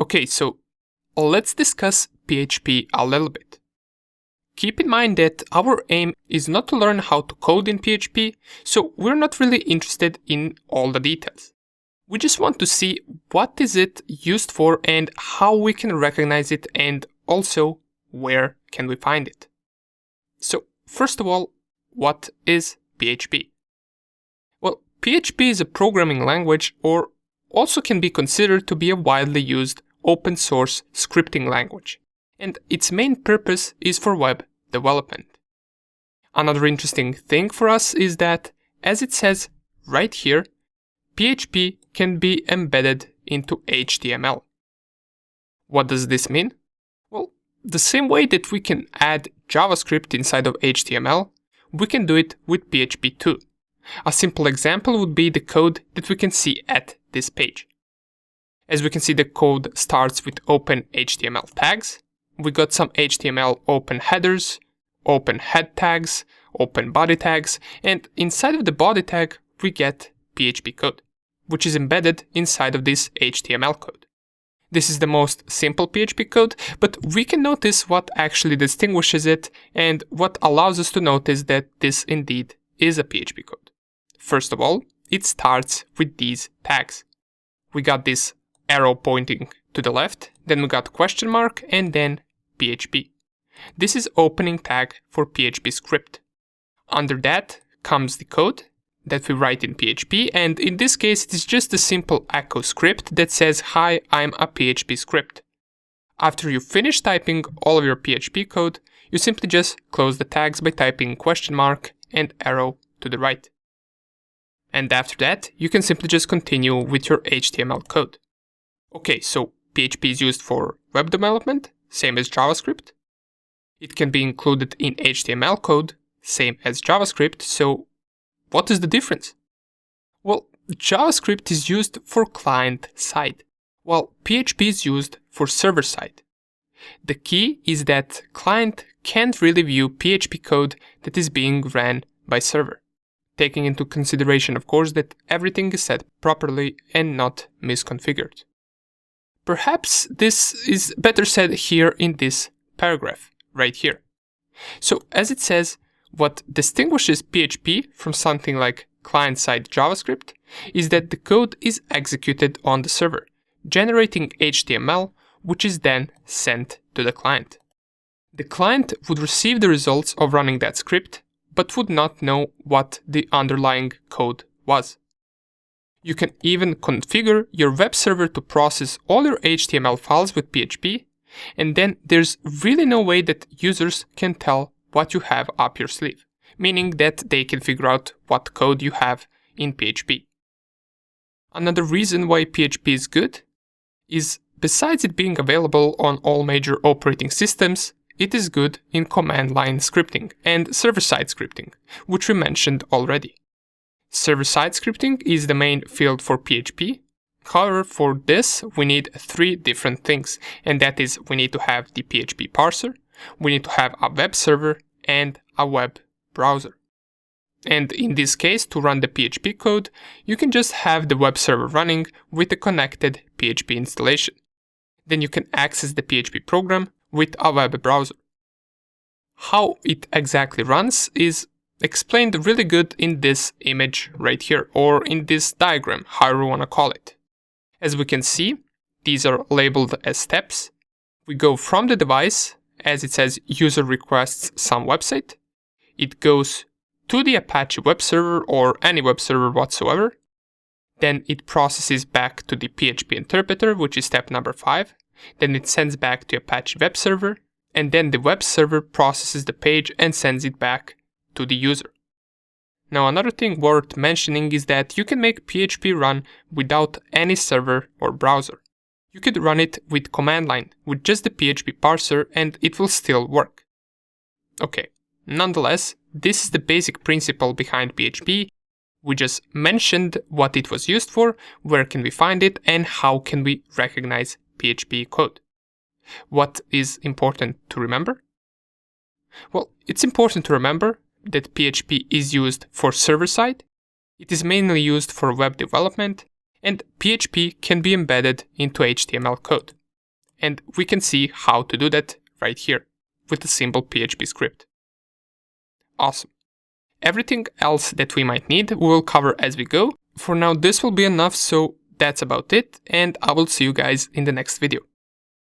Okay, so let's discuss PHP a little bit. Keep in mind that our aim is not to learn how to code in PHP, so we're not really interested in all the details. We just want to see what is it used for and how we can recognize it, and also where can we find it. So first of all, what is PHP? Well, PHP is a programming language, or also can be considered to be a widely used open source scripting language, and its main purpose is for web development. Another interesting thing for us is that, as it says right here, PHP can be embedded into HTML. What does this mean? Well, the same way that we can add JavaScript inside of HTML, we can do it with PHP too. A simple example would be the code that we can see at this page. As we can see, the code starts with open HTML tags. We got some HTML open headers, open head tags, open body tags, and inside of the body tag we get PHP code, which is embedded inside of this HTML code. This is the most simple PHP code, but we can notice what actually distinguishes it and what allows us to notice that this indeed is a PHP code. First of all, it starts with these tags. We got this arrow pointing to the left, then we got question mark, and then PHP. This is opening tag for PHP script. Under that comes the code that we write in PHP, and in this case it is just a simple echo script that says, "Hi, I'm a PHP script." After you finish typing all of your PHP code, you simply just close the tags by typing question mark and arrow to the right. And after that, you can simply just continue with your HTML code. Okay, so PHP is used for web development, same as JavaScript. It can be included in HTML code, same as JavaScript, so what is the difference? Well, JavaScript is used for client side, while PHP is used for server side. The key is that client can't really view PHP code that is being ran by server, taking into consideration, of course, that everything is set properly and not misconfigured. Perhaps this is better said here in this paragraph, right here. So, as it says, what distinguishes PHP from something like client-side JavaScript is that the code is executed on the server, generating HTML, which is then sent to the client. The client would receive the results of running that script, but would not know what the underlying code was. You can even configure your web server to process all your HTML files with PHP, and then there's really no way that users can tell what you have up your sleeve, meaning that they can figure out what code you have in PHP. Another reason why PHP is good is, besides it being available on all major operating systems, it is good in command line scripting and server-side scripting, which we mentioned already. Server-side scripting is the main field for PHP. However, for this we need three different things, and that is, we need to have the PHP parser, we need to have a web server, and a web browser. And in this case, to run the PHP code, you can just have the web server running with a connected PHP installation. Then you can access the PHP program with a web browser. How it exactly runs is explained really good in this image right here, or in this diagram, however you want to call it. As we can see, these are labeled as steps. We go from the device, as it says user requests some website. It goes to the Apache web server or any web server whatsoever. Then it processes back to the PHP interpreter, which is step number 5. Then it sends back to Apache web server, and then the web server processes the page and sends it back to the user. Now, another thing worth mentioning is that you can make PHP run without any server or browser. You could run it with command line, with just the PHP parser, and it will still work. Okay, nonetheless, this is the basic principle behind PHP. We just mentioned what it was used for, where can we find it, and how can we recognize PHP code. What is important to remember? Well, it's important to remember that PHP is used for server-side, it is mainly used for web development, and PHP can be embedded into HTML code. And we can see how to do that right here with a simple PHP script. Awesome. Everything else that we might need, we will cover as we go. For now, this will be enough, so that's about it, and I will see you guys in the next video.